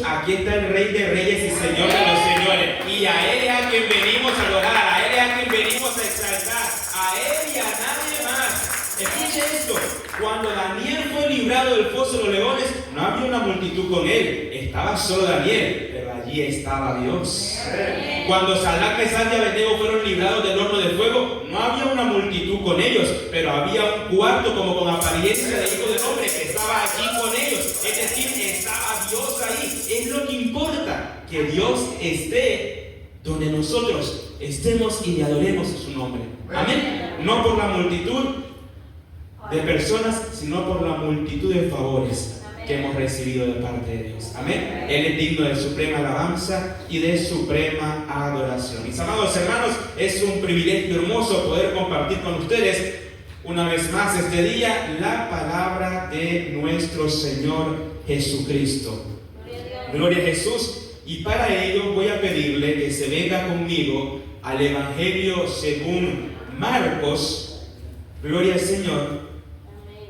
Aquí está el Rey de Reyes y Señor de los Señores. Y a Él es a quien venimos a adorar, a Él es a quien venimos a exaltar, a Él y a nadie más. Escuche esto: cuando Daniel fue librado del foso de los leones, no había una multitud con él, estaba solo Daniel, pero allí estaba Dios. Cuando Sadrach, Mesach y Abednego fueron librados del horno de fuego, no había una multitud con ellos, pero había un cuarto como con apariencia de hijo del hombre que estaba allí con ellos. Es decir, estaba Dios ahí. Es lo que importa, que Dios esté donde nosotros estemos y le adoremos a su nombre. Amén. No por la multitud de personas, sino por la multitud de favores que hemos recibido de parte de Dios. Amén. Él es digno de suprema alabanza y de suprema adoración. Mis amados hermanos, es un privilegio hermoso poder compartir con ustedes una vez más este día la palabra de nuestro Señor Jesucristo. Gloria a Jesús. Y para ello voy a pedirle que se venga conmigo al Evangelio según Marcos. Gloria al Señor.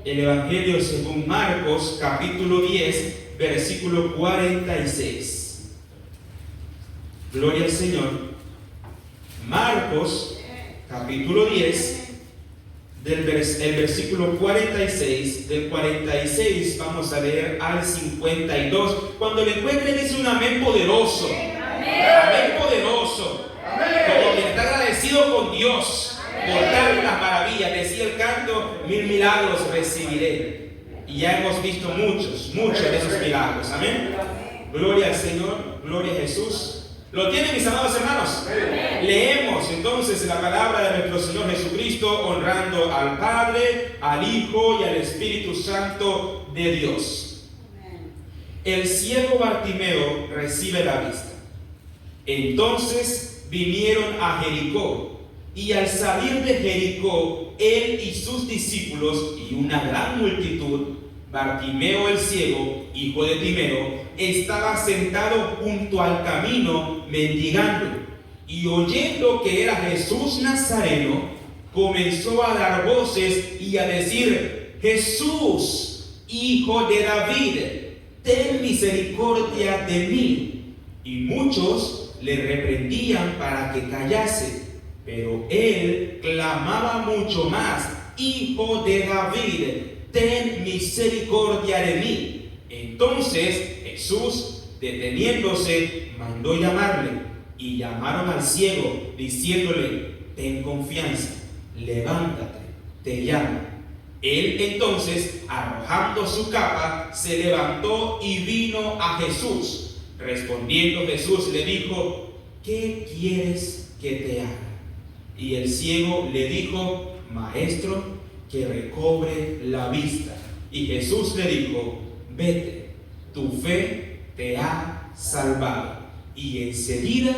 El Evangelio según Marcos, capítulo 10, versículo 46. Gloria al Señor. Marcos, capítulo 10, el versículo 46. Del 46 vamos a leer al 52. Cuando lo encuentre, dice un amén poderoso. Amén poderoso. Como quien está agradecido con Dios por tantas maravillas. Decía el canto: 1000 milagros recibiré. Y ya hemos visto muchos de esos milagros. Amén. Gloria al Señor, gloria a Jesús. ¿Lo tienen, mis amados hermanos? Leemos entonces la palabra de nuestro Señor Jesucristo, honrando al Padre, al Hijo y al Espíritu Santo de Dios. El ciego Bartimeo recibe la vista. Entonces vinieron a Jericó. Y al salir de Jericó, él y sus discípulos y una gran multitud, Bartimeo el ciego, hijo de Timeo, estaba sentado junto al camino mendigando. Y oyendo que era Jesús Nazareno, comenzó a dar voces y a decir: Jesús, hijo de David, ten misericordia de mí. Y muchos le reprendían para que callase. Pero él clamaba mucho más: Hijo de David, ten misericordia de mí. Entonces Jesús, deteniéndose, mandó llamarle. Y llamaron al ciego, diciéndole: ten confianza, levántate, te llamo. Él entonces, arrojando su capa, se levantó y vino a Jesús. Respondiendo Jesús le dijo: ¿qué quieres que te haga? Y el ciego le dijo: Maestro, que recobre la vista. Y Jesús le dijo: vete, tu fe te ha salvado. Y enseguida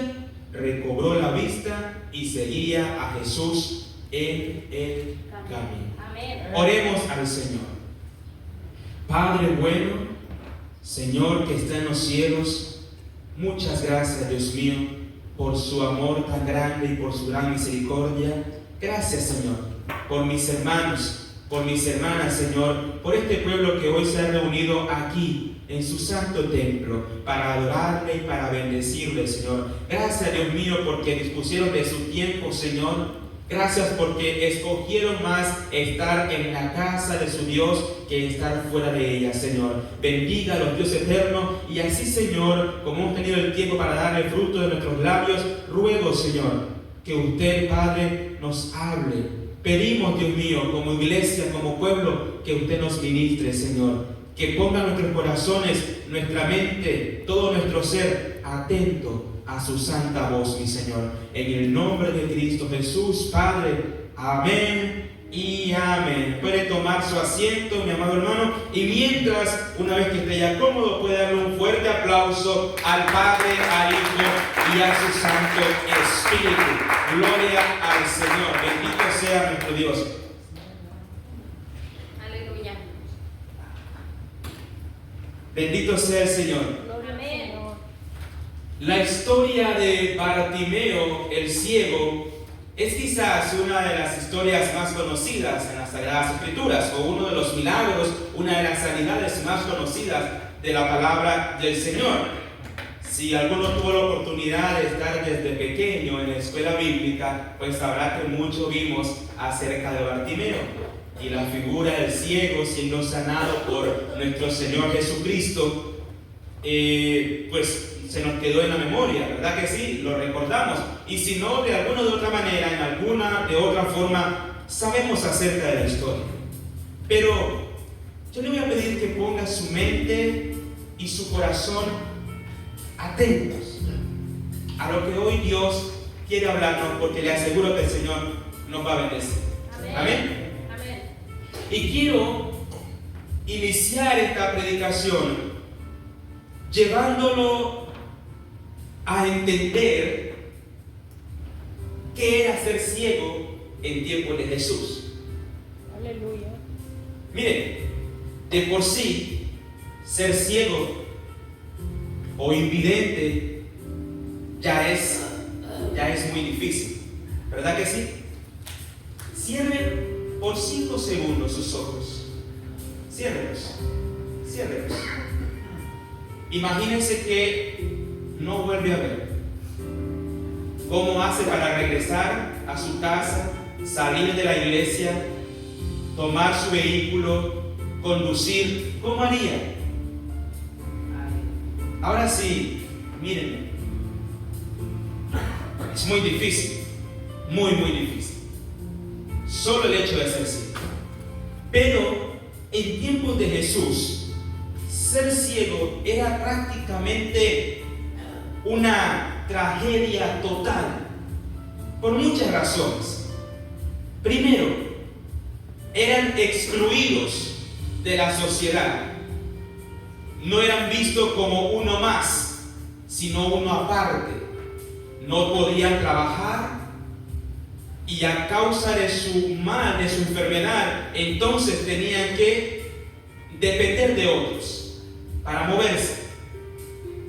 recobró la vista y seguía a Jesús en el camino. Amén. Oremos al Señor. Padre bueno, Señor que está en los cielos, muchas gracias, Dios mío, por su amor tan grande y por su gran misericordia. Gracias, Señor, por mis hermanos, por mis hermanas, Señor, por este pueblo que hoy se ha reunido aquí en su santo templo para adorarle y para bendecirle, Señor. Gracias, Dios mío, porque dispusieron de su tiempo, Señor. Gracias porque escogieron más estar en la casa de su Dios que estar fuera de ella, Señor. Bendiga a los Dios eternos y así, Señor, como hemos tenido el tiempo para darle fruto de nuestros labios, ruego, Señor, que usted, Padre, nos hable. Pedimos, Dios mío, como iglesia, como pueblo, que usted nos ministre, Señor. Que ponga nuestros corazones, nuestra mente, todo nuestro ser atento a su santa voz, mi Señor. En el nombre de Cristo Jesús, Padre. Amén y amén. Puede tomar su asiento, mi amado hermano. Y mientras, una vez que esté ya cómodo, puede darle un fuerte aplauso al Padre, al Hijo y a su Santo Espíritu. Gloria al Señor. Bendito sea nuestro Dios. Aleluya. Bendito sea el Señor. Amén. La historia de Bartimeo el ciego es quizás una de las historias más conocidas en las Sagradas Escrituras, o uno de los milagros, una de las sanidades más conocidas de la palabra del Señor. Si alguno tuvo la oportunidad de estar desde pequeño en la escuela bíblica, pues sabrá que mucho vimos acerca de Bartimeo y la figura del ciego siendo sanado por nuestro Señor Jesucristo, pues se nos quedó en la memoria, ¿verdad que sí? Lo recordamos. Y si no, de alguna de otra manera, en alguna de otra forma, sabemos acerca de la historia. Pero yo le voy a pedir que ponga su mente y su corazón atentos a lo que hoy Dios quiere hablarnos, porque le aseguro que el Señor nos va a bendecir. Amén. Amén. Amén. Y quiero iniciar esta predicación llevándolo a entender qué era ser ciego en tiempos de Jesús. Aleluya. Miren, de por sí, ser ciego o invidente ya es muy difícil, ¿verdad que sí? Cierren por 5 segundos sus ojos. Ciérrenlos. Imagínense que no vuelve a ver. ¿Cómo hace para regresar a su casa, salir de la iglesia, tomar su vehículo, conducir? ¿Cómo haría? Ahora sí, mírenme. Es muy difícil, muy difícil. Solo el hecho de ser ciego. Pero en tiempos de Jesús, ser ciego era prácticamente una tragedia total, por muchas razones. Primero, eran excluidos de la sociedad. No eran vistos como uno más, sino uno aparte. No podían trabajar y a causa de su mal, de su enfermedad, entonces tenían que depender de otros para moverse,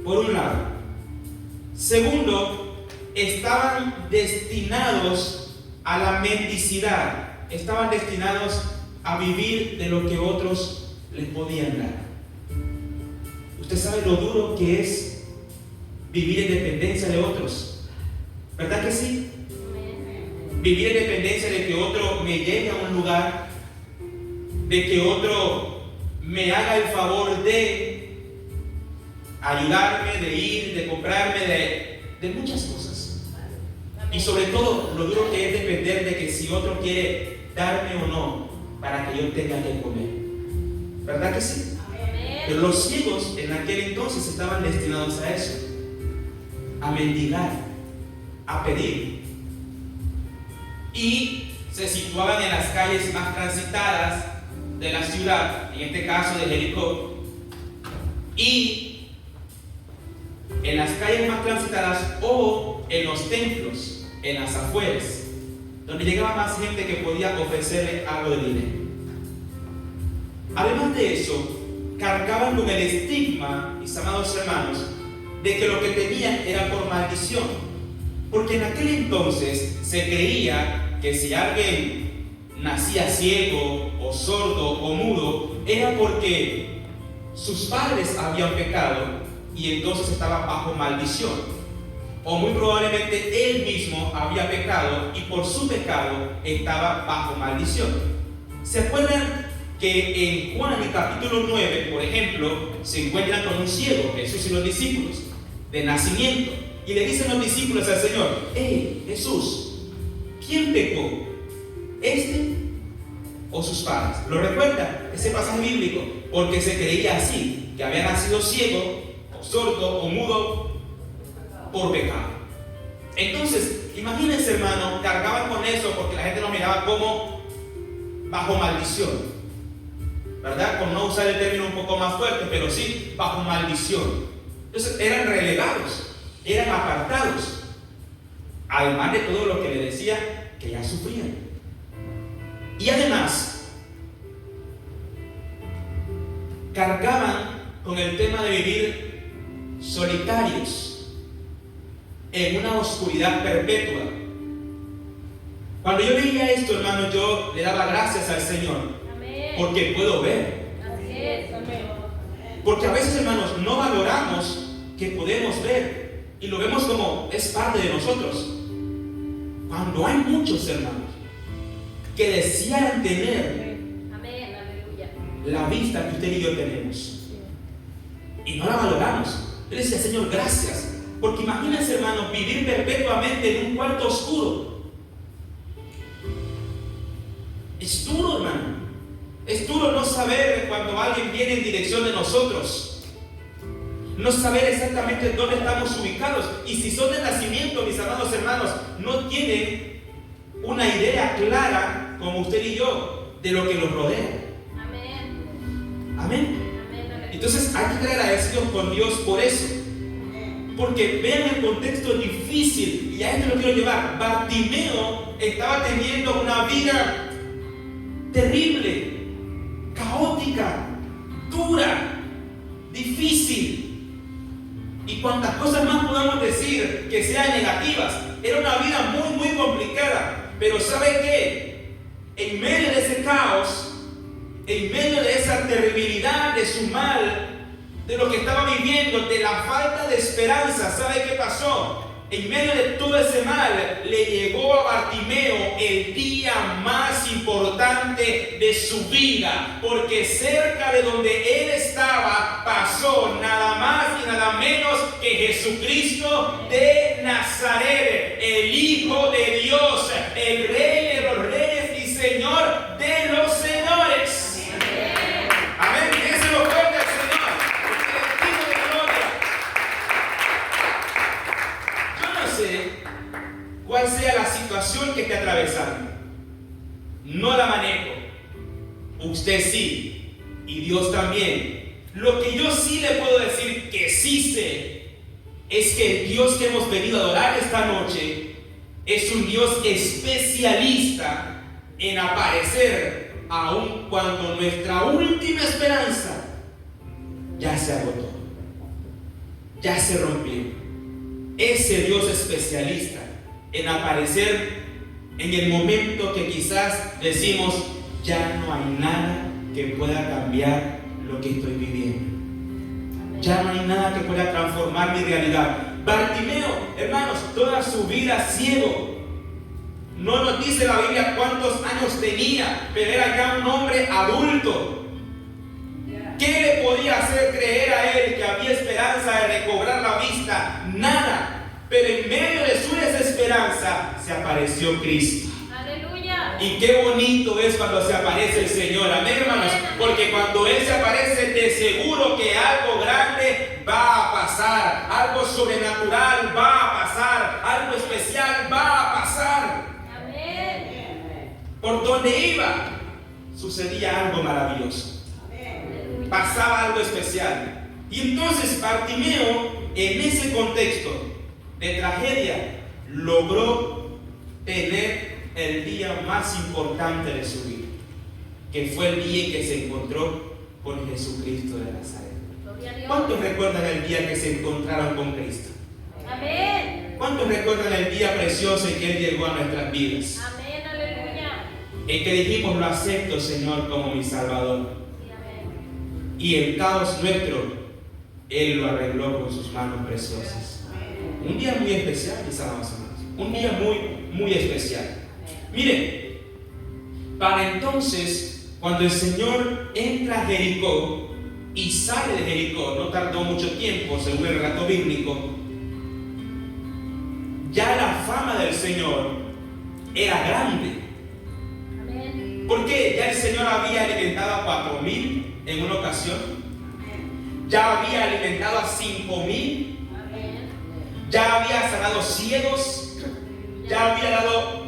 por un lado. Segundo, estaban destinados a la mendicidad, estaban destinados a vivir de lo que otros les podían dar. Usted sabe lo duro que es vivir en dependencia de otros, ¿verdad que sí? Vivir en dependencia de que otro me lleve a un lugar, de que otro me haga el favor de ayudarme, de ir, de comprarme, de muchas cosas. Y sobre todo, lo duro que es depender de que si otro quiere darme o no, para que yo tenga que comer. ¿Verdad que sí? Pero los ciegos en aquel entonces estaban destinados a eso, a mendigar, a pedir. Y se situaban en las calles más transitadas de la ciudad, en este caso de Jericó. Y en las calles más transitadas o en los templos, en las afueras, donde llegaba más gente que podía ofrecerle algo de dinero. Además de eso, cargaban con el estigma, mis amados hermanos, de que lo que tenían era por maldición. Porque en aquel entonces se creía que si alguien nacía ciego o sordo o mudo, era porque sus padres habían pecado y entonces estaba bajo maldición. O muy probablemente él mismo había pecado y por su pecado estaba bajo maldición. ¿Se acuerdan que en Juan el capítulo 9, por ejemplo, se encuentran con un ciego, Jesús y los discípulos, de nacimiento? Y le dicen los discípulos al Señor: hey, Jesús, ¿quién pecó? ¿Este o sus padres? ¿Lo recuerdan? Ese pasaje bíblico. Porque se creía así, que había nacido ciego, o sordo, o mudo, por pecado. Entonces, imagínense, hermano, cargaban con eso porque la gente los miraba como bajo maldición, ¿verdad? Por no usar el término un poco más fuerte, pero sí, bajo maldición. Entonces, eran relegados, eran apartados, además de todo lo que le decía que ya sufrían. Y además, cargaban con el tema de vivir solitarios, en una oscuridad perpetua. Cuando yo veía esto, hermano, yo le daba gracias al Señor. Amén. Porque puedo ver. Así es. Amén. Porque a veces, hermanos, no valoramos que podemos ver y lo vemos como es parte de nosotros. Cuando hay muchos hermanos que desean tener la vista que usted y yo tenemos y no la valoramos, yo le decía, Señor, gracias, porque imagínense, hermanos, vivir perpetuamente en un cuarto oscuro. Es duro, hermano. Es duro no saber cuando alguien viene en dirección de nosotros, no saber exactamente dónde estamos ubicados, y si son de nacimiento, mis amados hermanos, no tienen una idea clara como usted y yo de lo que los rodea. Amén. Amén. Entonces hay que estar agradecidos con Dios por eso, porque vean el contexto difícil, y a esto lo quiero llevar. Bartimeo estaba teniendo una vida terrible, caótica, dura, difícil, y cuantas cosas más podamos decir que sean negativas. Era una vida muy, muy complicada. Pero ¿sabe qué? En medio de ese caos, en medio de esa terribilidad, de su mal, de lo que estaba viviendo, de la falta de esperanza, ¿sabe qué pasó? En medio de todo ese mal, le llegó a Bartimeo el día más importante de su vida, porque cerca de donde él estaba pasó nada más y nada menos que Jesucristo de Nazaret, el Hijo de Dios, el Rey de los Reyes y Señor de los Señores. Amén. Déselo fuerte al Señor, porque es digno de gloria. Yo no sé cuál sea la situación que esté atravesando. No la manejo. Usted sí, y Dios también. Lo que yo sí le puedo decir que sí sé es que el Dios que hemos venido a adorar esta noche es un Dios especialista en aparecer aun cuando nuestra última esperanza ya se agotó, ya se rompió. Ese Dios especialista en aparecer en el momento que quizás decimos, ya no hay nada que pueda cambiar lo que estoy viviendo. Ya no hay nada que pueda transformar mi realidad. Bartimeo, hermanos, toda su vida ciego. No nos dice la Biblia cuántos años tenía, pero era ya un hombre adulto. ¿Qué le podía hacer creer a él que había esperanza de recobrar la vista? Nada. Pero en medio de su desesperanza se apareció Cristo. ¡Aleluya! Y qué bonito es cuando se aparece el Señor. Amén, hermanos. Porque cuando Él se aparece, de seguro que algo grande va a pasar. Algo sobrenatural va a pasar. Algo especial va a pasar. Amén. Por donde iba, sucedía algo maravilloso. Amén. Pasaba algo especial. Y entonces Bartimeo, en ese contexto de tragedia, logró tener el día más importante de su vida, que fue el día en que se encontró con Jesucristo de Nazaret. ¿Cuántos recuerdan el día que se encontraron con Cristo? Amén. ¿Cuántos recuerdan el día precioso en que Él llegó a nuestras vidas? Amén, aleluya. En que dijimos, lo acepto, Señor, como mi Salvador. Sí, amén. Y el caos nuestro, Él lo arregló con sus manos preciosas. Un día muy especial, mis amados hermanos. Un día muy, muy especial. Miren, para entonces, cuando el Señor entra a Jericó y sale de Jericó, no tardó mucho tiempo, según el relato bíblico, ya la fama del Señor era grande. Porque ya el Señor había alimentado a 4,000 en una ocasión. Ya había alimentado a 5,000. Ya había sanado ciegos, ya había dado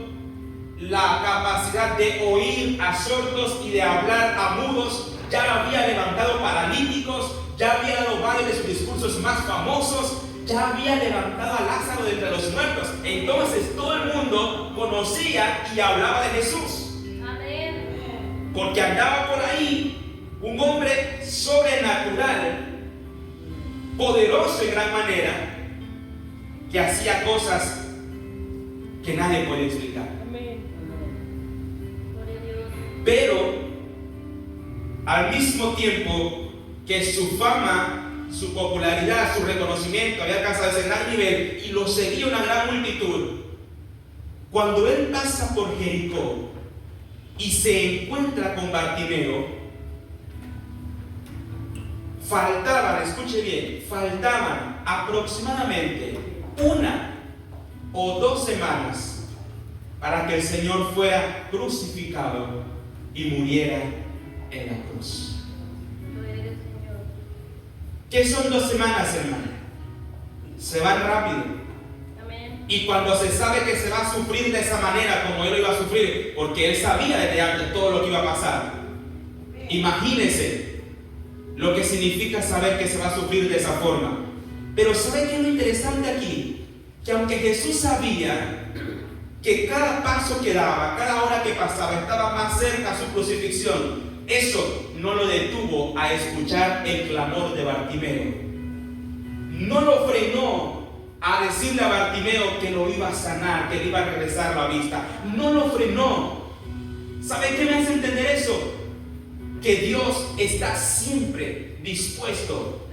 la capacidad de oír a sordos y de hablar a mudos, ya había levantado paralíticos, ya había dado varios de sus discursos más famosos, ya había levantado a Lázaro de entre los muertos. Entonces todo el mundo conocía y hablaba de Jesús. Amén. Porque andaba por ahí un hombre sobrenatural, poderoso en gran manera, que hacía cosas que nadie puede explicar. Pero al mismo tiempo que su fama su popularidad, su reconocimiento, había alcanzado ese gran nivel y lo seguía una gran multitud. Cuando él pasa por Jericó y se encuentra con Bartimeo, faltaban, escuche bien, faltaban aproximadamente 1 o 2 semanas para que el Señor fuera crucificado y muriera en la cruz. ¿Qué son 2 semanas, hermano? Se van rápido. Amén. Y cuando se sabe que se va a sufrir de esa manera como él lo iba a sufrir, porque él sabía desde antes todo lo que iba a pasar. Imagínense lo que significa saber que se va a sufrir de esa forma. Pero ¿sabe qué es lo interesante aquí? Que aunque Jesús sabía que cada paso que daba, cada hora que pasaba, estaba más cerca a su crucifixión, eso no lo detuvo a escuchar el clamor de Bartimeo. No lo frenó a decirle a Bartimeo que lo iba a sanar, que le iba a regresar la vista. No lo frenó. ¿Sabe qué me hace entender eso? Que Dios está siempre dispuesto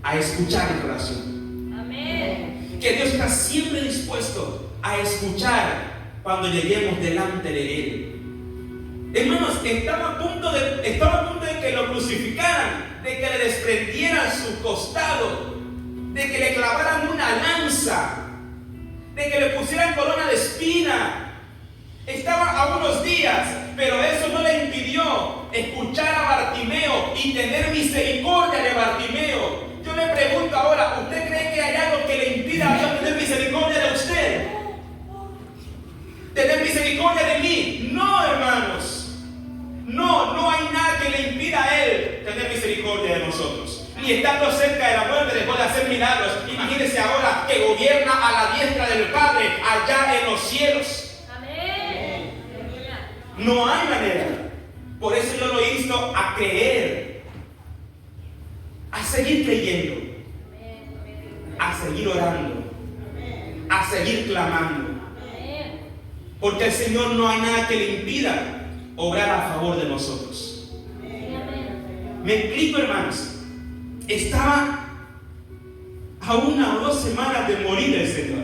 a escuchar en oración. Amén. Que Dios está siempre dispuesto a escuchar cuando lleguemos delante de Él. Hermanos, estaba a punto de que lo crucificaran, de que le desprendieran su costado, de que le clavaran una lanza, de que le pusieran corona de espina. Estaba a unos días, pero eso no le impidió escuchar a Bartimeo y tener misericordia de Bartimeo. Yo le pregunto ahora, ¿usted cree que hay algo que le impida a Dios tener misericordia de usted? ¿Tener misericordia de mí? No, hermanos. No hay nada que le impida a Él tener misericordia de nosotros. Ni estando cerca de la muerte dejó de hacer milagros. Imagínense ahora que gobierna a la diestra del Padre allá en los cielos. Amén. No hay manera. Por eso yo lo insto a creer, a seguir creyendo, a seguir orando, a seguir clamando. Porque el Señor no hay nada que le impida obrar a favor de nosotros. Me explico, hermanos. Estaba a 1 o 2 semanas de morir el Señor,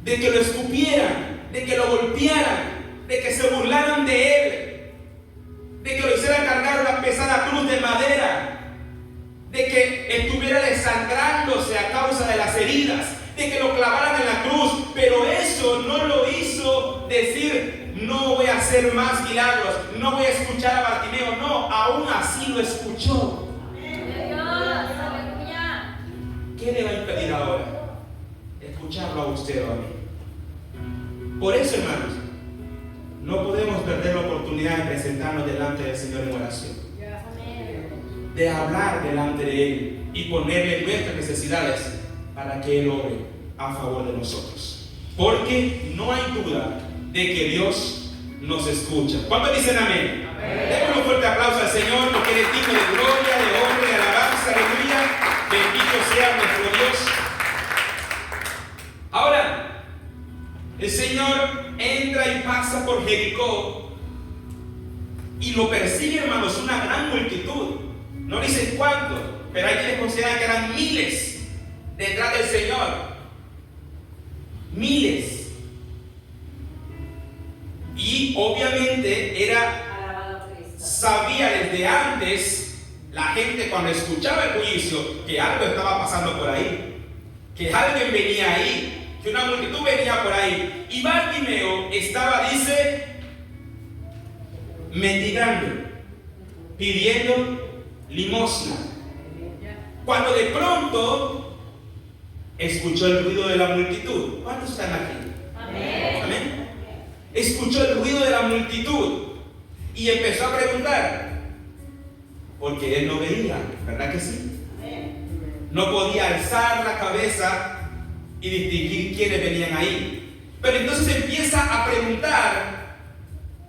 de que lo escupieran, de que lo golpearan, de que se burlaran de Él, de que lo hicieran cargar una pesada cruz de madera, de que estuviera desangrándose a causa de las heridas, de que lo clavaran en la cruz. Pero eso no lo hizo decir: no voy a hacer más milagros, no voy a escuchar a Bartimeo. No, aún así lo escuchó. ¿Qué le va a impedir ahora? Escucharlo a usted o a mí. Por eso, hermanos, no podemos perder la oportunidad de presentarnos delante del Señor en oración, de hablar delante de Él y ponerle nuestras necesidades para que Él obre a favor de nosotros. Porque no hay duda de que Dios nos escucha. ¿Cuántos dicen amén? Demos un fuerte aplauso al Señor, porque Él es digno de gloria, de honra, de alabanza. Aleluya. Bendito sea nuestro Dios. Ahora, el Señor entra y pasa por Jericó y lo persigue, hermanos, una gran multitud. No dicen cuántos, pero hay quienes consideran que eran miles detrás del Señor. Miles. Y obviamente sabía desde antes la gente, cuando escuchaba el juicio, que algo estaba pasando por ahí, que alguien venía ahí, que una multitud venía por ahí. Y Bartimeo estaba, dice, mendigando, pidiendo limosna, cuando de pronto escuchó el ruido de la multitud. ¿Cuántos están aquí? Amén. Amén. Escuchó el ruido de la multitud y empezó a preguntar, porque él no veía, ¿verdad que sí? No podía alzar la cabeza y distinguir quiénes venían ahí. Pero entonces empieza a preguntar,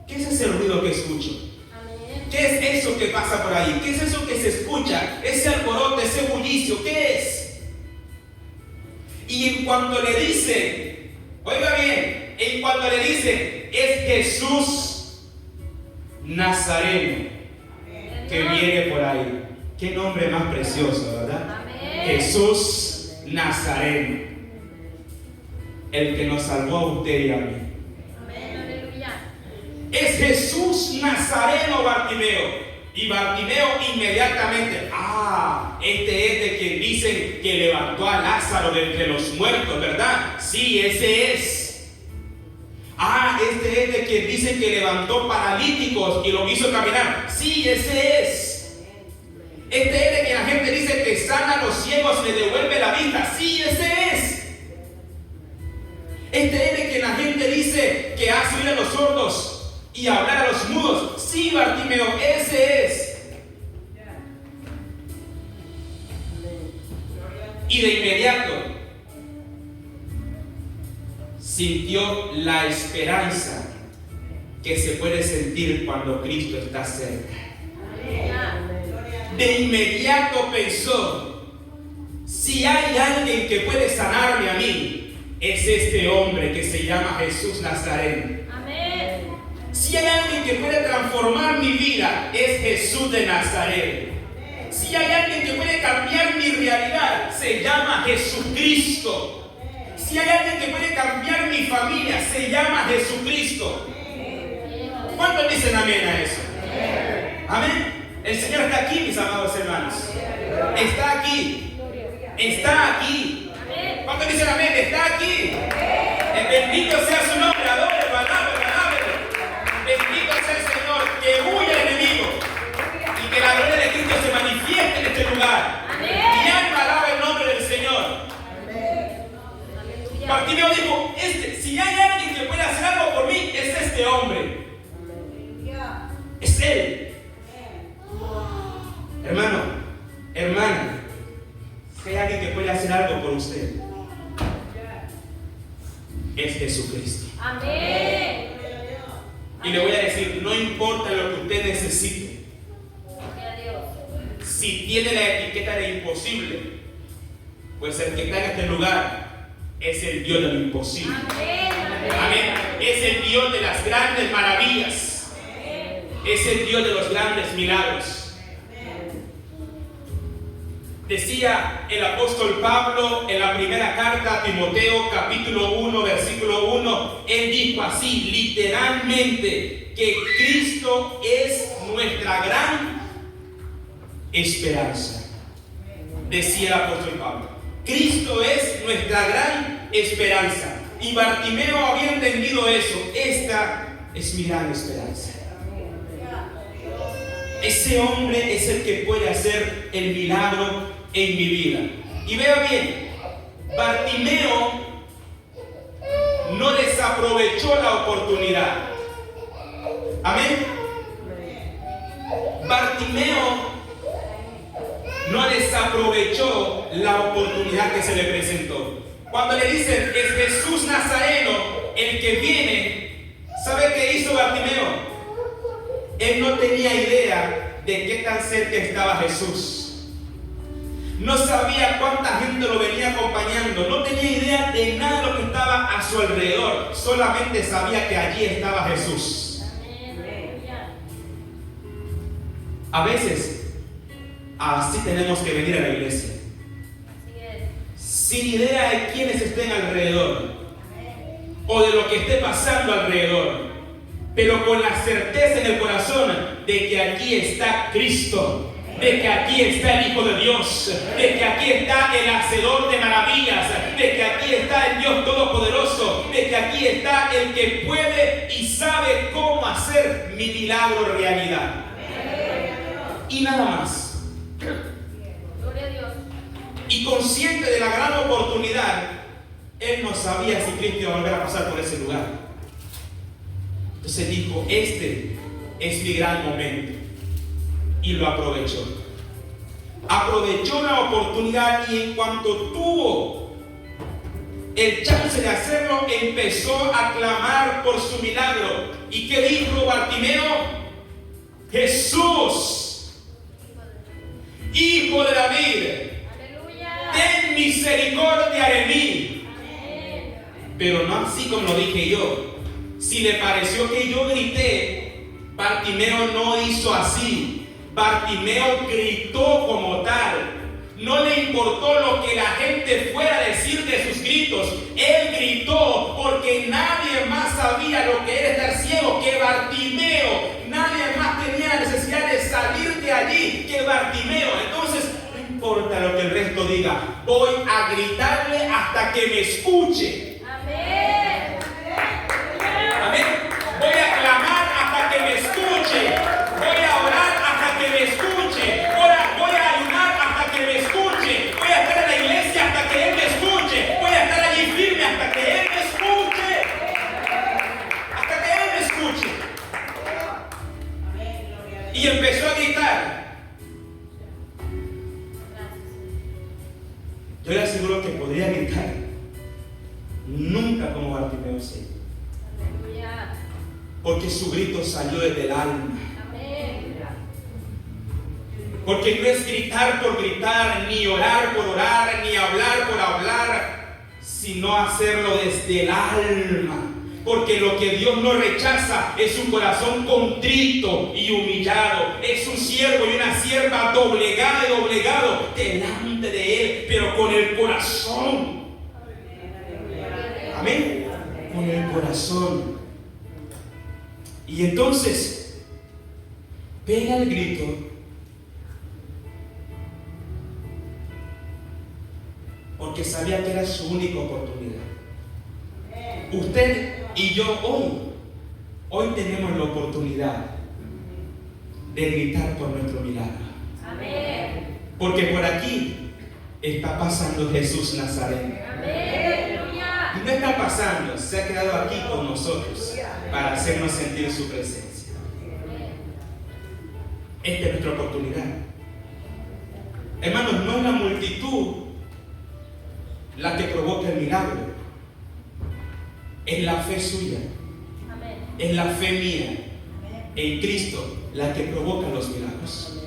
¿qué es ese ruido que escucho? ¿Qué es eso que pasa por ahí? ¿Qué es eso que se escucha? Ese alboroto, ese bullicio, ¿qué es? Y en cuanto le dicen, oiga bien, en cuanto le dicen, es Jesús Nazareno que viene por ahí. Qué nombre más precioso, ¿verdad? Amén. Jesús Nazareno, el que nos salvó a usted y a mí. Amén. Aleluya. Es Jesús Nazareno Bartimeo. Y Bartimeo inmediatamente, este es de quien dicen que levantó a Lázaro de entre los muertos, ¿verdad? Sí, ese es. Este es de quien dicen que levantó paralíticos y lo hizo caminar. Sí, ese es. Este es de quien la gente dice que sana a los ciegos y le devuelve la vista. Sí, ese es. Este es de quien la gente dice que hace oír a los sordos y hablar a los mudos. Sí, Bartimeo, ese es. Y de inmediato sintió la esperanza que se puede sentir cuando Cristo está cerca. De inmediato pensó: si hay alguien que puede sanarme a mí, es este hombre que se llama Jesús Nazareno. Amén. Si hay alguien que puede transformar mi vida, es Jesús de Nazaret. Si hay alguien que puede cambiar mi realidad, se llama Jesucristo. Si hay alguien que puede cambiar mi familia, se llama Jesucristo. ¿Cuántos dicen amén a eso? Amén. El Señor está aquí, mis amados hermanos. Está aquí. Está aquí. ¿Cuántos dicen amén? Está aquí. Bendito sea su nombre. Adórenlo, alábenlo. Bendito sea el Señor. Que huya el enemigo. Y que la gloria de Cristo se manifieste en este lugar. Mi alma alaba el nombre del Señor. Bartimeo dijo: si hay alguien que pueda hacer algo por mí, es este hombre. Es él. Hermano, hermana, si hay alguien que puede hacer algo por usted, es Jesucristo. Amén. Y le voy a decir, no importa lo que usted necesite, Gloria a Dios. si tiene la etiqueta de imposible, pues el que está en este lugar es el Dios de lo imposible. Amén. Amén. Es el Dios de las grandes maravillas. Es el Dios de los grandes milagros. Decía el apóstol Pablo en la primera carta a Timoteo, capítulo 1, versículo 1, él dijo así, literalmente, que Cristo es nuestra gran esperanza. Decía el apóstol Pablo, Cristo es nuestra gran esperanza. Y Bartimeo había entendido eso. Esta es mi gran esperanza. Ese hombre es el que puede hacer el milagro en mi vida. Y vea bien, Bartimeo no desaprovechó la oportunidad. Amén. Bartimeo no desaprovechó la oportunidad que se le presentó. Cuando le dicen es Jesús Nazareno el que viene, ¿sabe qué hizo Bartimeo? Él no tenía idea de qué tan cerca estaba Jesús. No sabía cuánta gente lo venía acompañando. No tenía idea de nada de lo que estaba a su alrededor. Solamente sabía que allí estaba Jesús. A veces, así tenemos que venir a la iglesia. Sin idea de quiénes estén alrededor. O de lo que esté pasando alrededor. Pero con la certeza en el corazón de que aquí está Cristo. De que aquí está el Hijo de Dios, de que aquí está el Hacedor de maravillas, de que aquí está el Dios Todopoderoso, de que aquí está el que puede y sabe cómo hacer mi milagro realidad. Y nada más. Gloria a Dios. Y consciente de la gran oportunidad, él no sabía si Cristo iba a volver a pasar por ese lugar. Entonces dijo, este es mi gran momento. Y lo aprovechó. Aprovechó la oportunidad y en cuanto tuvo el chance de hacerlo, empezó a clamar por su milagro. ¿Y qué dijo Bartimeo? Jesús, Hijo de David, Aleluya. ten misericordia de mí. Amén. Pero no así como lo dije yo. Si le pareció que yo grité, Bartimeo no hizo así. Bartimeo gritó como tal. No le importó lo que la gente fuera a decir de sus gritos. Él gritó porque nadie más sabía lo que era estar ciego que Bartimeo. Nadie más tenía la necesidad de salir de allí que Bartimeo. Entonces, no importa lo que el resto diga, voy a gritarle hasta que me escuche. Amén. Amén. Voy a clamar hasta que me escuche. Voy a orar hasta que me escuche. Voy a ayunar hasta que me escuche. Voy a estar en la iglesia hasta que Él me escuche. Voy a estar allí firme hasta que Él me escuche. Hasta que Él me escuche. Y empezó a gritar. Yo le aseguro que podría gritar. Nunca como Bartimeo ciego. Aleluya. Porque su grito salió desde el alma. Amén. Porque no es gritar por gritar, ni orar por orar, ni hablar por hablar, sino hacerlo desde el alma. Porque lo que Dios no rechaza es un corazón contrito y humillado. Es un siervo y una sierva doblegada y doblegado delante de Él, pero con el corazón. Amén. Con el corazón. Y entonces pega el grito. Porque sabía que era su única oportunidad. Usted y yo hoy tenemos la oportunidad de gritar por nuestro milagro. Amén. Porque por aquí está pasando Jesús Nazareno. Amén. Aleluya. Y no está pasando, se ha quedado aquí con nosotros para hacernos sentir su presencia. Esta es nuestra oportunidad. Hermanos, no es la multitud la que provoca el milagro. Es la fe suya. Amén. Es la fe mía en Cristo la que provoca los milagros.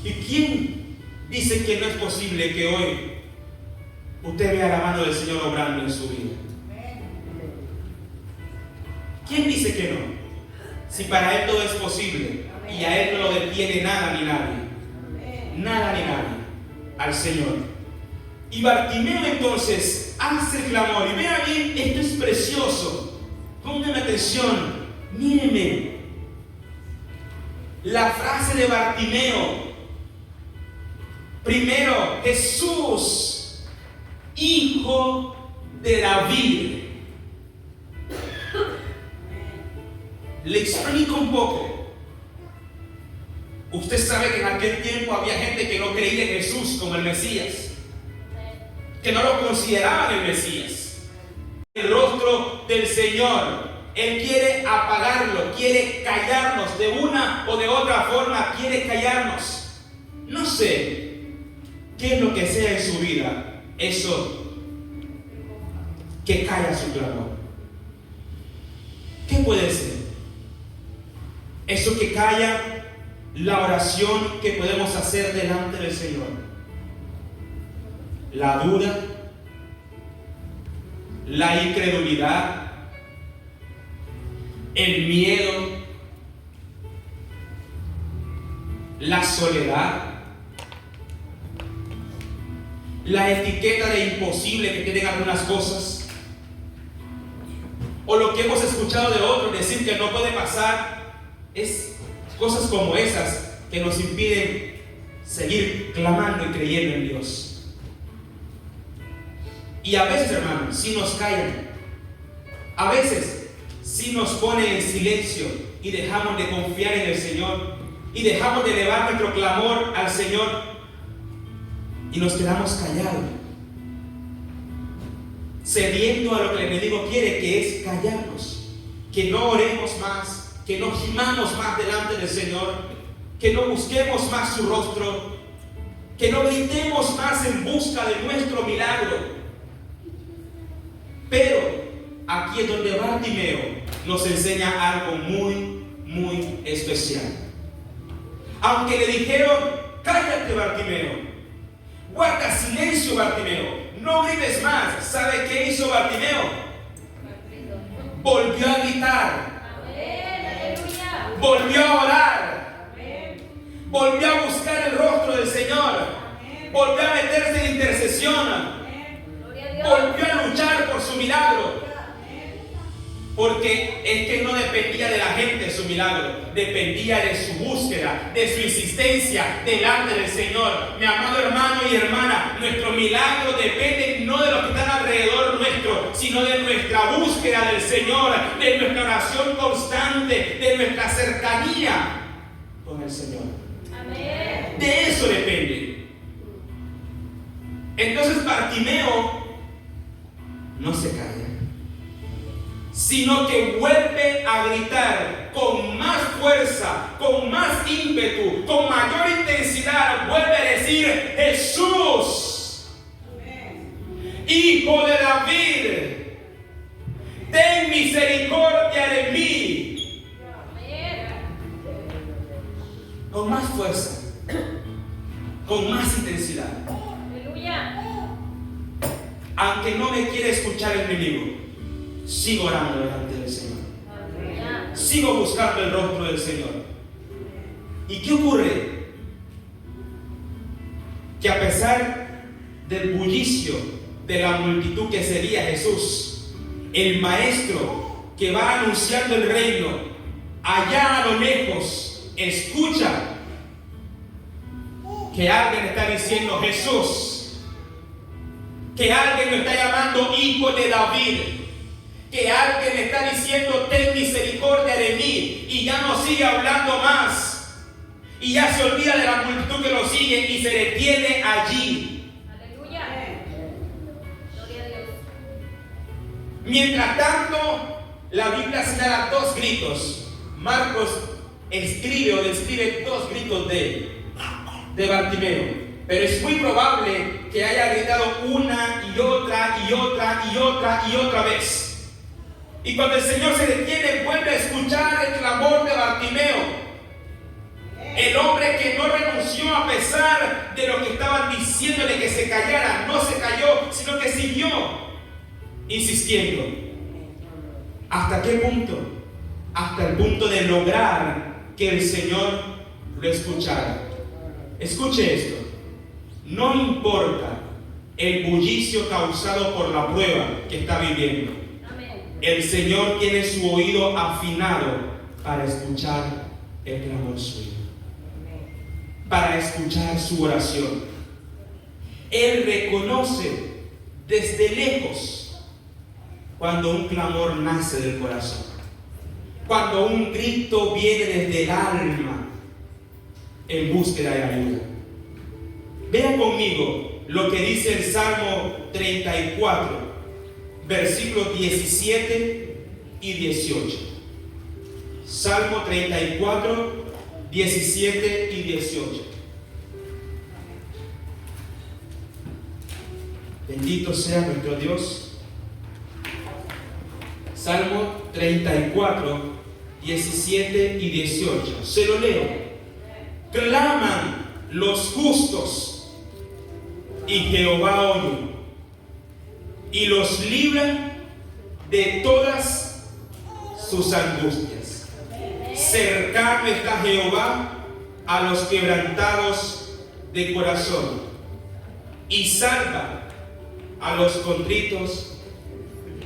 ¿Y quién dice que no es posible que hoy usted vea la mano del Señor obrando en su vida? ¿Quién dice que no? Si para Él todo es posible y a Él no lo detiene nada ni nadie. Nada ni nadie. Al Señor. Y Bartimeo entonces hace el clamor. Y vean bien, esto es precioso. Pónganme atención. Mírenme. La frase de Bartimeo. Primero, Jesús, Hijo de David. Le explico un poco. Usted sabe que en aquel tiempo había gente que no creía en Jesús como el Mesías, que no lo consideraban el Mesías. El rostro del Señor, Él quiere apagarlo, quiere callarnos de una o de otra forma, quiere callarnos. No sé qué es lo que sea en su vida, eso que calla su clamor. ¿Qué puede ser? Eso que calla la oración que podemos hacer delante del Señor. La duda, la incredulidad, el miedo, la soledad, la etiqueta de imposible que tienen algunas cosas, o lo que hemos escuchado de otros decir que no puede pasar. Es cosas como esas que nos impiden seguir clamando y creyendo en Dios. Y a veces, hermanos, sí nos callan. A veces sí nos pone en silencio y dejamos de confiar en el Señor y dejamos de elevar nuestro clamor al Señor y nos quedamos callados, cediendo a lo que el enemigo quiere, que es callarnos, que no oremos más, que no gimamos más delante del Señor, que no busquemos más su rostro, que no gritemos más en busca de nuestro milagro. Pero aquí es donde Bartimeo nos enseña algo muy, muy especial. Aunque le dijeron, cállate Bartimeo, guarda silencio Bartimeo, no grites más. ¿Sabe qué hizo Bartimeo? Volvió a gritar. Amén. Aleluya. Volvió a orar. Amén. Volvió a buscar el rostro del Señor. Volvió a meterse en intercesión. Gloria a Dios. Volvió a luchar por su milagro. Porque es que no dependía de la gente su milagro, dependía de su búsqueda, de su insistencia delante del Señor. Mi amado hermano y hermana, nuestro milagro depende no de los que están alrededor nuestro, sino de nuestra búsqueda del Señor, de nuestra oración constante, de nuestra cercanía con el Señor. Amén. De eso depende. Entonces Bartimeo no se calla, sino que vuelve a gritar con más fuerza, con más ímpetu, con mayor intensidad. Vuelve a decir: Jesús, Hijo de David, ten misericordia de mí. Amén. Con más fuerza, con más intensidad. Aleluya. Aunque no me quiere escuchar el enemigo, sigo orando delante del Señor. Aleluya. Sigo buscando el rostro del Señor. ¿Y qué ocurre? Que a pesar del bullicio de la multitud que sería Jesús, el maestro que va anunciando el reino, allá a lo lejos, escucha que alguien está diciendo Jesús, que alguien lo está llamando Hijo de David, que alguien está diciendo ten misericordia de mí, y ya no sigue hablando más, y ya se olvida de la multitud que lo sigue y se detiene allí. Aleluya. Gloria a Dios. Mientras tanto, la Biblia señala dos gritos. Marcos escribe o describe dos gritos de Bartimeo, pero es muy probable que haya gritado una y otra y otra y otra y otra vez. Y cuando el Señor se detiene, vuelve a escuchar el clamor de Bartimeo, el hombre que no renunció a pesar de lo que estaban diciéndole que se callara. No se calló, sino que siguió insistiendo. ¿Hasta qué punto? Hasta el punto de lograr que el Señor lo escuchara. Escuche esto. No importa el bullicio causado por la prueba que está viviendo. Amén. El Señor tiene su oído afinado para escuchar el clamor suyo, para escuchar su oración. Él reconoce desde lejos cuando un clamor nace del corazón, cuando un grito viene desde el alma en búsqueda de ayuda. Vean conmigo lo que dice el Salmo 34, versículos 17 y 18. Salmo 34, 17 y 18. Bendito sea nuestro Dios. Salmo 34, 17 y 18. Se lo leo. Claman los justos y Jehová oye y los libra de todas sus angustias. Cercano está Jehová a los quebrantados de corazón y salva a los contritos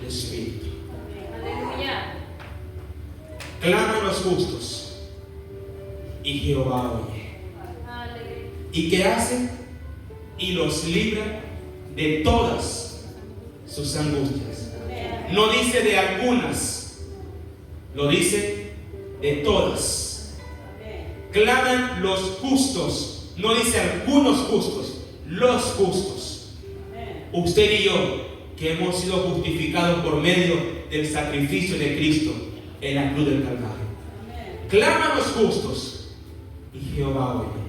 de espíritu. Aleluya. Claman los justos y Jehová oye. Aleluya. ¿Y qué hace? Y los libra de todas sus angustias. No dice de algunas, lo dice de todas. Claman los justos, no dice algunos justos, los justos. Usted y yo, que hemos sido justificados por medio del sacrificio de Cristo en la cruz del Calvario. Claman los justos y Jehová oye.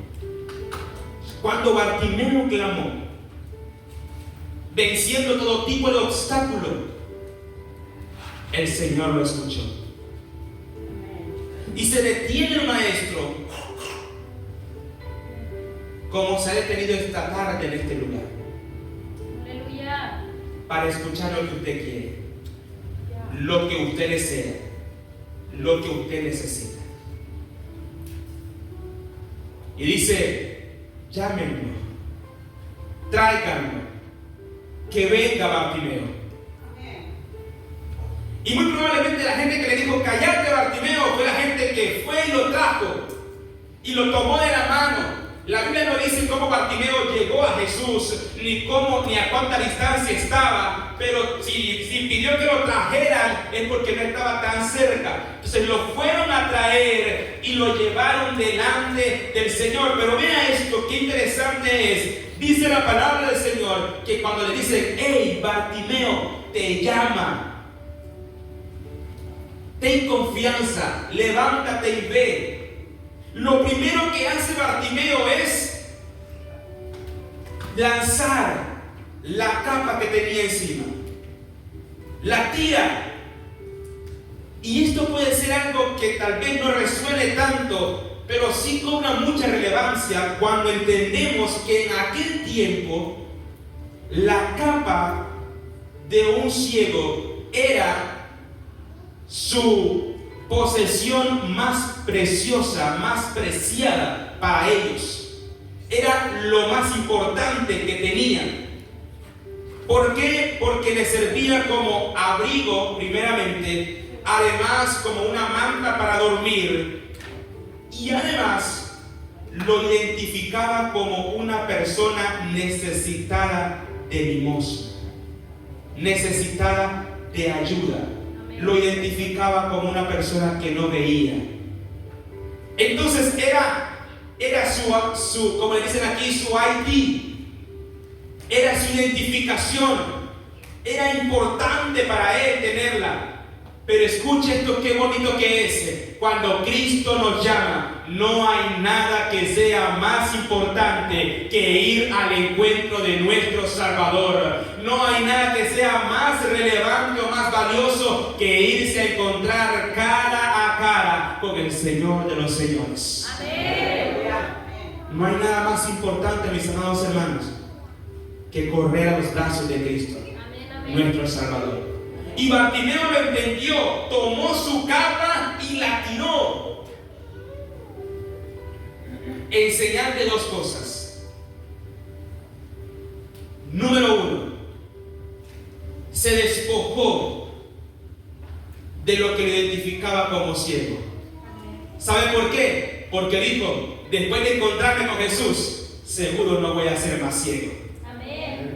Cuando Bartimeo clamó, venciendo todo tipo de obstáculo, el Señor lo escuchó. Y se detiene el maestro, como se ha detenido esta tarde en este lugar, Aleluya. para escuchar lo que usted quiere, lo que usted desea, lo que usted necesita. y dice: llámenlo, tráiganlo, que venga Bartimeo. Y muy probablemente la gente que le dijo: cállate, Bartimeo, fue la gente que fue y lo trajo y lo tomó de la mano. La Biblia no dice cómo Bartimeo llegó a Jesús, ni cómo, ni a cuánta distancia estaba, pero si pidió que lo trajeran es porque no estaba tan cerca. Entonces lo fueron a traer y lo llevaron delante del Señor. Pero vea esto, qué interesante es. Dice la palabra del Señor que cuando le dicen: hey, Bartimeo, te llama, ten confianza, levántate y ve. Lo primero que hace Bartimeo es lanzar la capa que tenía encima, la tira. Y esto puede ser algo que tal vez no resuene tanto, pero sí cobra mucha relevancia cuando entendemos que en aquel tiempo la capa de un ciego era su posesión más preciosa, más preciada para ellos. Era lo más importante que tenían. ¿Por qué? Porque les servía como abrigo primeramente, además como una manta para dormir, y además lo identificaba como una persona necesitada de limosna, necesitada de ayuda. Lo identificaba como una persona que no veía. Entonces era su, como le dicen aquí, su ID, era su identificación, era importante para él tenerla. Pero escuche esto, qué bonito que es. Cuando Cristo nos llama, no hay nada que sea más importante que ir al encuentro de nuestro Salvador. No hay nada que sea más relevante o más valioso que irse a encontrar cara a cara con el Señor de los señores. Amén. No hay nada más importante, mis amados hermanos, que correr a los brazos de Cristo, Amén, amén. nuestro Salvador. Y Bartimeo lo entendió, tomó su capa y la tiró. En señal de dos cosas. Número uno, se despojó de lo que le identificaba como ciego. ¿Sabe por qué? Porque dijo: después de encontrarme con Jesús, seguro no voy a ser más ciego. Amén.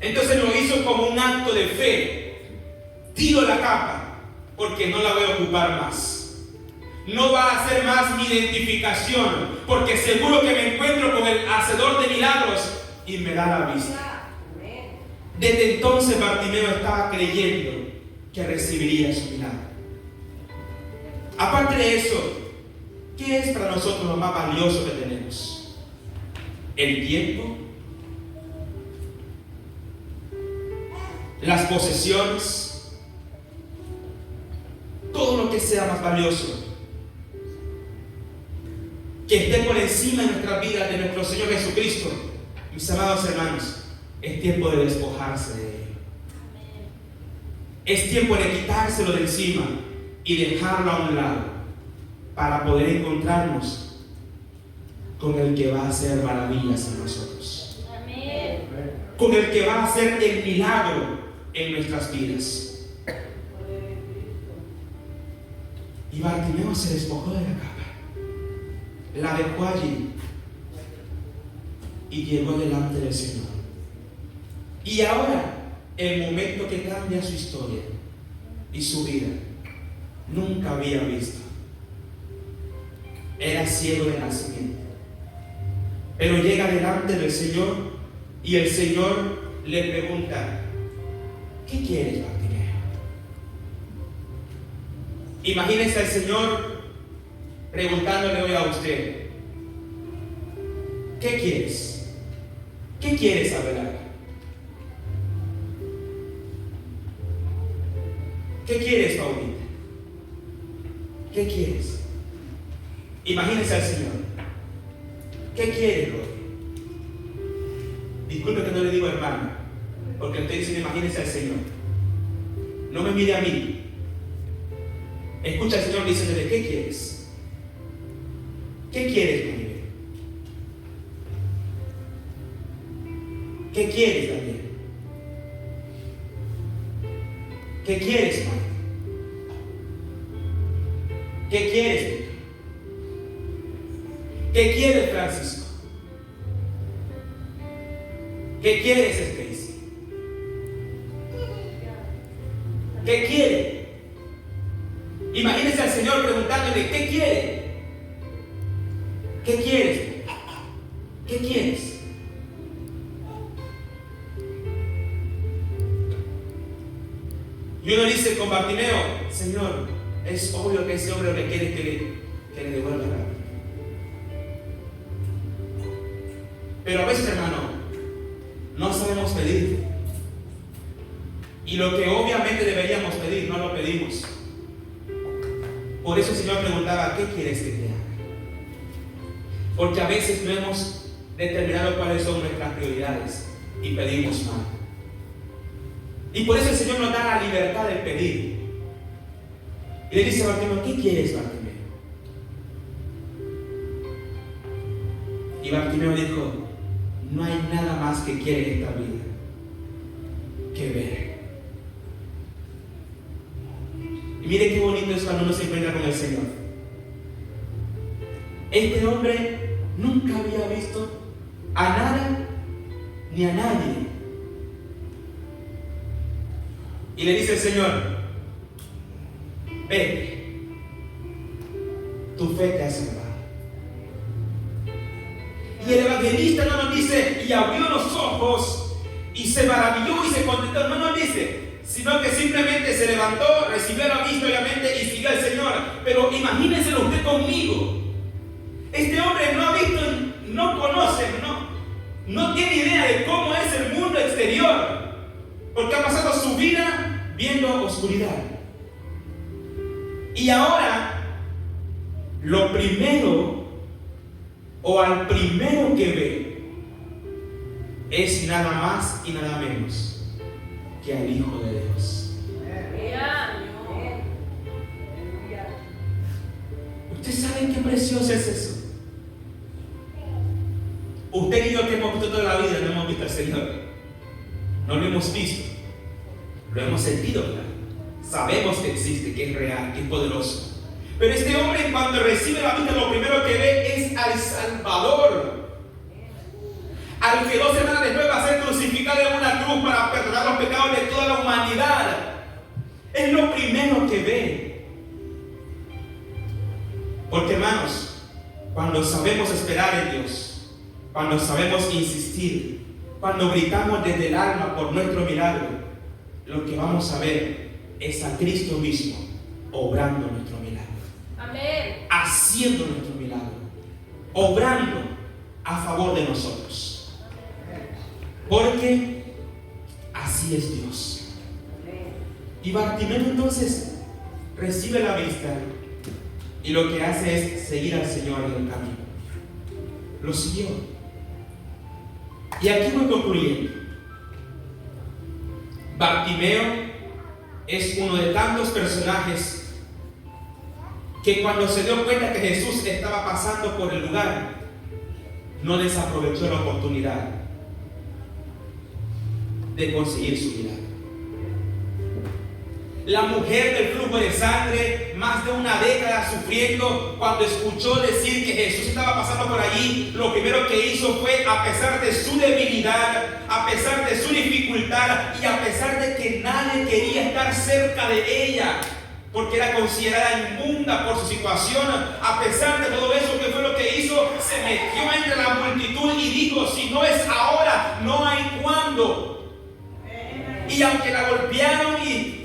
Entonces lo hizo como un acto de fe. Tiro la capa porque no la voy a ocupar más. No va a ser más mi identificación, porque seguro que me encuentro con el hacedor de milagros y me da la vista. Desde entonces Bartimeo estaba creyendo que recibiría su milagro. Aparte de eso, ¿qué es para nosotros lo más valioso que tenemos? El tiempo, las posesiones, todo lo que sea más valioso, que esté por encima de nuestras vidas, de nuestro Señor Jesucristo. Mis amados hermanos, es tiempo de despojarse de Él. Es tiempo de quitárselo de encima y dejarlo a un lado para poder encontrarnos con el que va a hacer maravillas en nosotros. Amén. Con el que va a hacer el milagro en nuestras vidas. Y Bartimeo se despojó de la capa, la dejó allí y llegó delante del Señor. Y ahora, el momento que cambia su historia y su vida, nunca había visto. Era ciego de nacimiento, pero llega delante del Señor y el Señor le pregunta: ¿qué quieres, Bartimeo? Imagínese al Señor preguntándole hoy a usted: ¿qué quieres? ¿Qué quieres, Abelardo? ¿Qué quieres, Paulita? ¿Qué quieres? Imagínese al Señor: ¿qué quieres, Roy? Disculpe que no le digo hermano, porque usted dice: imagínese al Señor. No me mire a mí. Escucha al Señor diciéndole: ¿qué quieres? ¿Qué quieres, Maribel? ¿Qué quieres, Daniel? ¿Qué quieres, Marta? ¿Qué quieres, Víctor? ¿Qué quieres, Francisco? ¿Qué quieres, Stacy? ¿Qué quiere? Imagínense al Señor preguntándole, ¿qué quiere? ¿Qué quieres? ¿Qué quieres? Y uno dice con Bartimeo, Señor, es obvio que ese hombre le quiere que le devuelva la plata. Pero a veces, hermano, no sabemos pedir. Y lo que obviamente deberíamos pedir, no lo pedimos. Por eso el Señor preguntaba, ¿qué quieres que te haga? Porque a veces no hemos determinado cuáles son nuestras prioridades y pedimos mal. Y por eso el Señor nos da la libertad de pedir. Y le dice a Bartimeo, ¿qué quieres, Bartimeo? Y Bartimeo dijo, no hay nada más que quiera en esta vida que ver. Y mire qué bonito es cuando uno se encuentra con el Señor. Este hombre nunca había visto a nada ni a nadie. Y le dice el Señor, vete, tu fe te ha salvado. Y el evangelista no nos dice, y abrió los ojos, y se maravilló y se contentó. No nos dice, sino que simplemente se levantó, recibió la vista obviamente y siguió al Señor. Pero imagínenselo usted conmigo. Este hombre no ha visto, no conoce, no tiene idea de cómo es el mundo exterior, porque ha pasado su vida viendo oscuridad. Y ahora, lo primero, o al primero que ve, es nada más y nada menos que al Hijo de Dios. ¿Ustedes saben qué precioso es eso? Usted y yo que hemos visto toda la vida no hemos visto al Señor. No lo hemos visto. Lo hemos sentido, claro. Sabemos que existe, que es real, que es poderoso. Pero este hombre, cuando recibe la vida, lo primero que ve es al Salvador, al que 2 semanas después va a ser crucificado en una cruz para perdonar los pecados de toda la humanidad. Es lo primero que ve. Porque, hermanos, cuando sabemos esperar en Dios, cuando sabemos insistir, cuando gritamos desde el alma por nuestro milagro, lo que vamos a ver es a Cristo mismo obrando nuestro milagro. Amén. Haciendo nuestro milagro, obrando a favor de nosotros. Porque así es Dios. Y Bartimeo entonces recibe la vista y lo que hace es seguir al Señor en el camino. Lo siguió. Y aquí voy concluyendo. Bartimeo es uno de tantos personajes que cuando se dio cuenta que Jesús estaba pasando por el lugar, no desaprovechó la oportunidad de conseguir su milagro. La mujer del flujo de sangre, más de una década sufriendo, cuando escuchó decir que Jesús estaba pasando por allí, lo primero que hizo fue, a pesar de su debilidad, a pesar de su dificultad y a pesar de que nadie quería estar cerca de ella, porque era considerada inmunda por su situación, a pesar de todo eso, ¿qué fue lo que hizo? Se metió entre la multitud y dijo, si no es ahora, no hay cuándo. Y aunque la golpearon y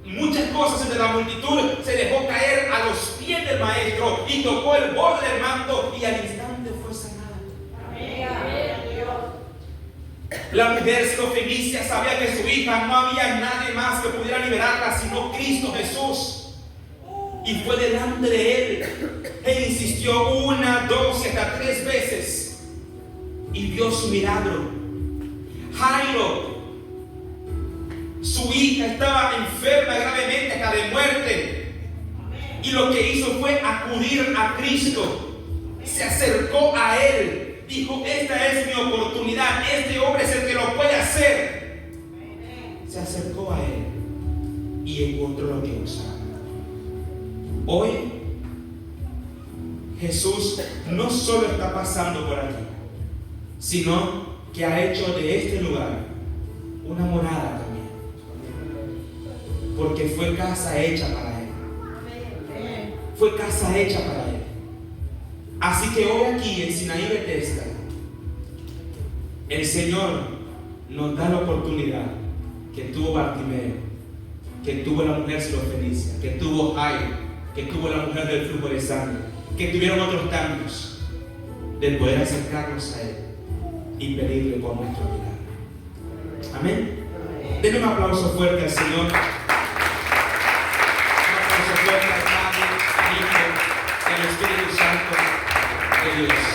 muchas cosas entre la multitud, se dejó caer a los pies del maestro y tocó el borde del manto y al instante fue sanada. La mujer sirofenicia sabía que su hija no había nadie más que pudiera liberarla sino Cristo Jesús, y fue delante de él e insistió 1, 2 y hasta 3 veces y vio su milagro. Jairo, su hija estaba enferma gravemente hasta de muerte, y lo que hizo fue acudir a Cristo. Se acercó a él dijo, esta es mi oportunidad, este hombre es el que lo puede hacer. Se acercó a él y encontró lo que usaba. Hoy Jesús no solo está pasando por aquí, sino que ha hecho de este lugar una morada también, porque fue casa hecha para él. Fue casa hecha para él. Así que hoy aquí en Sinaí Bethesda, el Señor nos da la oportunidad que tuvo Bartimeo, que tuvo la mujer Sirofenicia, que tuvo Jairo, que tuvo la mujer del flujo de sangre, que tuvieron otros tantos, de poder acercarnos a Él y pedirle por nuestra vida. Amén. Denle un aplauso fuerte al Señor. Un aplauso fuerte al Padre, al Hijo, al Espíritu Santo de Dios.